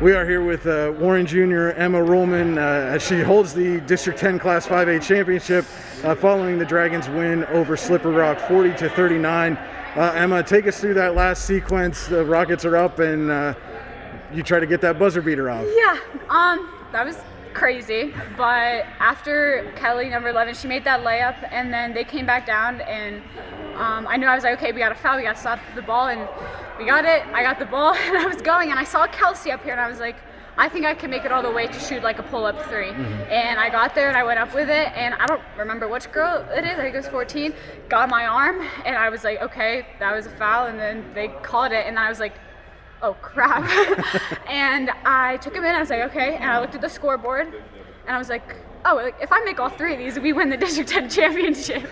We are here with Warren Jr., Emma Ruhlman, as she holds the District 10 Class 5A championship following the Dragons' win over Slippery Rock 40-39. Emma, take us through that last sequence. The Rockets are up and you try to get that buzzer beater off. Yeah, that was crazy. But after Kelly, number 11, she made that layup, and then they came back down, and I knew I was like, okay, we got to foul, we got to stop the ball, and we got it. I got the ball, and I was going, and I saw Kelsey up here, and I was like, I think I can make it all the way to shoot like a pull-up three. And I got there, and I went up with it, and I don't remember which girl it is. I think it was 14. Got my arm, and I was like, okay, that was a foul, and then they called it, and I was like, oh crap. And I took him in, I was like, okay, and I looked at the scoreboard, and I was like, oh, like, if I make all three of these, we win the District 10 championship.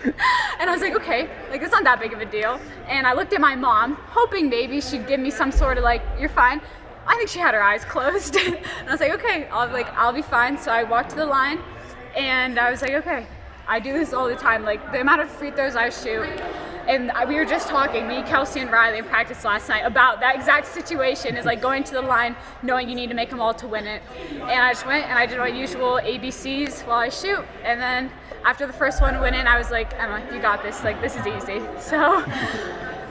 And I was like, okay, like, it's not that big of a deal. And I looked at my mom, hoping maybe she'd give me some sort of like, you're fine. I think she had her eyes closed. And I was like, okay, I'll be fine. So I walked to the line, and I was like, okay, I do this all the time. Like, the amount of free throws I shoot. And we were just talking, me, Kelsey, and Riley in practice last night about that exact situation, is like going to the line knowing you need to make them all to win it. And I just went and I did my usual ABCs while I shoot. And then after the first one went in, I was like, Emma, you got this. Like, this is easy. So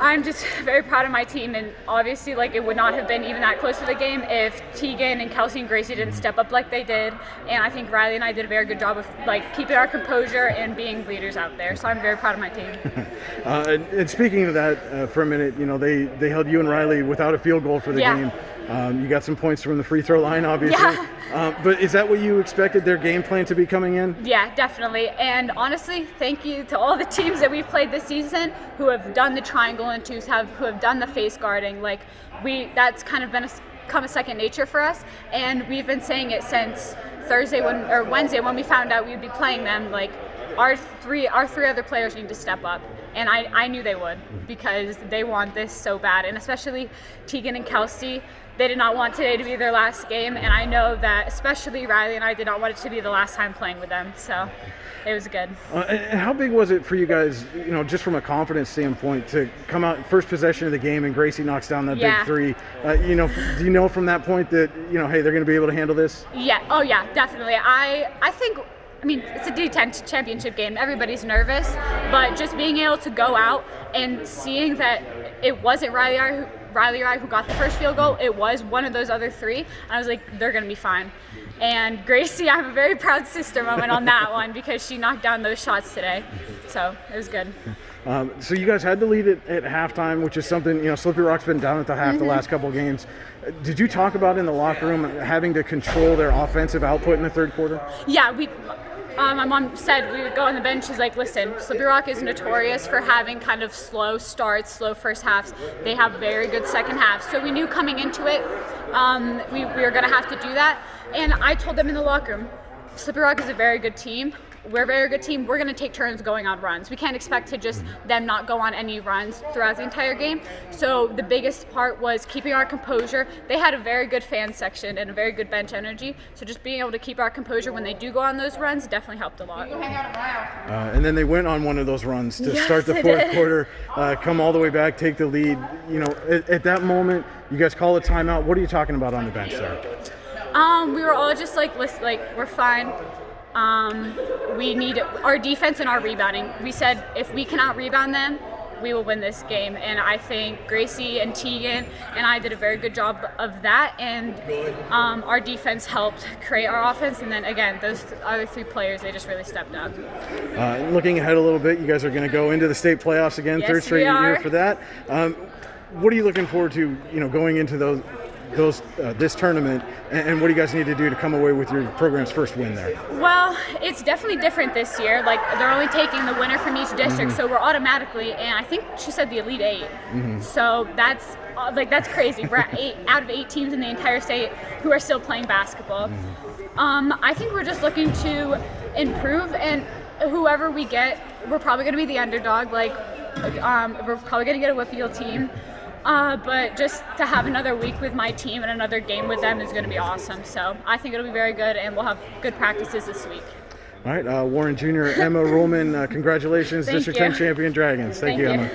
I'm just very proud of my team, and obviously, like, it would not have been even that close to the game if Tegan and Kelsey and Gracie didn't step up like they did. And I think Riley and I did a very good job of like keeping our composure and being leaders out there. So I'm very proud of my team. And speaking of that for a minute, you know, they held you and Riley without a field goal for the game. You got some points from the free throw line, obviously. Yeah. But is that what you expected their game plan to be coming in? Yeah, definitely. And honestly, thank you to all the teams that we've played this season who have done the triangle and twos, who have done the face guarding. Like, that's kind of become a second nature for us. And we've been saying it since Wednesday when we found out we'd be playing them. Like, our three other players need to step up. And I knew they would, because they want this so bad. And especially Tegan and Kelsey, they did not want today to be their last game. And I know that especially Riley and I did not want it to be the last time playing with them. So it was good. And how big was it for you guys, you know, just from a confidence standpoint, to come out first possession of the game and Gracie knocks down that big three? You know, do you know from that point that, you know, hey, they're going to be able to handle this? Yeah. Oh, yeah, definitely. I think, I mean, it's a D10 championship game. Everybody's nervous, but just being able to go out and seeing that it wasn't Riley or I who got the first field goal, it was one of those other three. I was like, they're going to be fine. And Gracie, I have a very proud sister moment on that one, because she knocked down those shots today. So it was good. So you guys had the lead at halftime, which is something, you know, Slippery Rock's been down at the half the last couple of games. Did you talk about in the locker room having to control their offensive output in the third quarter? Yeah, my mom said we would go on the bench. She's like, listen, Slippery Rock is notorious for having kind of slow starts, slow first halves. They have very good second halves. So we knew coming into it, we were going to have to do that. And I told them in the locker room, Slippery Rock is a very good team. We're a very good team. We're going to take turns going on runs. We can't expect to just them not go on any runs throughout the entire game. So the biggest part was keeping our composure. They had a very good fan section and a very good bench energy. So just being able to keep our composure when they do go on those runs definitely helped a lot. And then they went on one of those runs to start the fourth quarter, come all the way back, take the lead. You know, at that moment, you guys call a timeout. What are you talking about on the bench there? We were all just like, listen, like, we're fine. We need our defense and our rebounding. We said if we cannot rebound them, we will win this game. And I think Gracie and Tegan and I did a very good job of that. And our defense helped create our offense. And then again, those other three players, they just really stepped up. Looking ahead a little bit, you guys are going to go into the state playoffs again, third straight year for that. What are you looking forward to, you know, going into this tournament, and what do you guys need to do to come away with your program's first win there? Well, it's definitely different this year. Like, they're only taking the winner from each district, so we're automatically, and I think she said the Elite Eight. So that's crazy. We're at 8 out of 8 teams in the entire state who are still playing basketball. I think we're just looking to improve, and whoever we get, we're probably going to be the underdog. Like, we're probably going to get a Whitfield team. But just to have another week with my team and another game with them is going to be awesome. So I think it'll be very good, and we'll have good practices this week. All right, Warren Jr., Emma Ruhlman, congratulations, District 10 champion Dragons. Thank you, Emma.